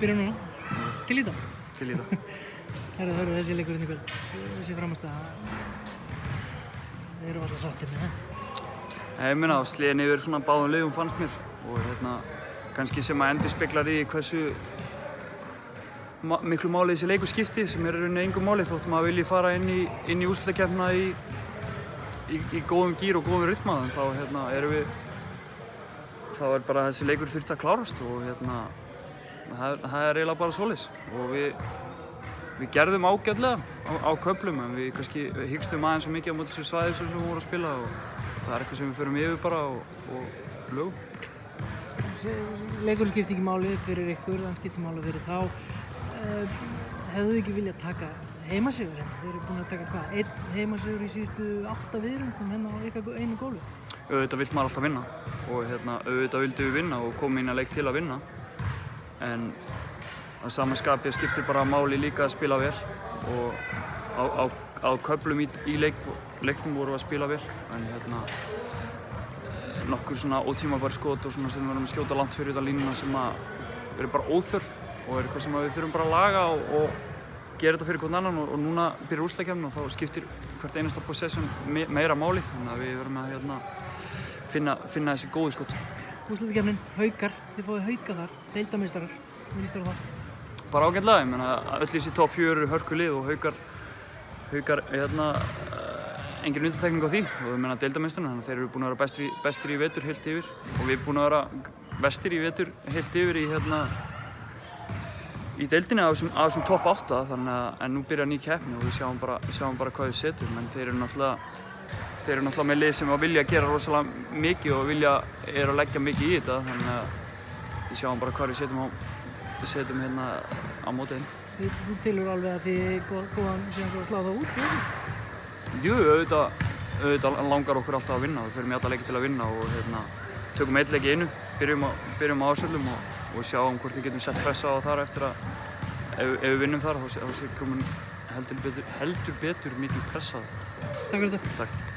Byrjum núna. Til í það. Til í það. Það eru þessi leikurinn í kvöld. Þessi framastæða. Þeir eru alltaf sáttir með það. Ég meina, sliðin yfir svona báðum liðum fannst mér og kannski sem að endurspeglar í hversu miklu máli þessi leikur skipti sem er í rauninni engu máli þótt maður vilji fara inn í úrslitakeppnina í góðum gír og góðum rytma þá er bara þessi leikur þurft að klárast og það er eiginlega bara svoleiðis og við gerðum ágætlega á köflum en við kannski hyggstuðum aðeins svo mikið á móti þessu svæði sem við vorum að spila og það er eitthvað sem við förum yfir bara og lögum. Leikurinn skipti ekki máli fyrir ykkur, það skipti máli fyrir þá. Hefðu þið ekki viljað taka heimasigur hérna? Þeir eru búin að taka hvað? Einn heimasigur í síðustu 8 viðrungum hérna á ykkar einu góli? Auðvitað vill maður alltaf vinna og auðvitað vildum við vinna og komum inn að leik til að vinna en að sama skapi skiptir bara máli líka að spila vel og á köflum í leiknum vorum við að spila vel en nokkur svona ótímabæri skot og svona sem við erum að skjóta langt fyrir þetta línuna sem að eru bara óþörf og er eitthvað sem við þurfum bara að laga og gera þetta fyrir hvern annan og núna byrjar úrslitakeppnin og þá skiptir hvert einasta possession meira máli þannig að við verðum að finna þessi góðu skot. Úrslitakeppnin, Haukar, þið fáið Hauka þar, deildameistarar, hvað líst þér á það? Bara ágætlega, ég meina öll þessi topp 4 eru hörkulið og Haukar engin undantekning á því og ég meina deildameistararnir þannig að þeir eru búin að vera bestir í vetur heilt yfir og við erum búin að vera bestir í vetur heilt yfir í deildinni á þessum topp 8 þannig að nú byrjar ný keppni og við sjáum bara hvað við setjum en þeir eru náttúrulega með lið sem vilja gera rosalega mikið og eru að leggja mikið í þetta þannig að við sjáum bara hvað við setjum hérna á móti þeim. Þú telur alveg að þið góðan síðan svo að slá það út? Jú, auðvitað langar okkur alltaf að vinna, við förum í alla leiki til að vinna og tökum einn leik í einu, byrjum á ásöldum og sjáum hvort við getum sett pressa á þar eftir að ef við vinnum þar þá sé komin heldur betur mikil pressa á það. Takk fyrir þetta. Takk.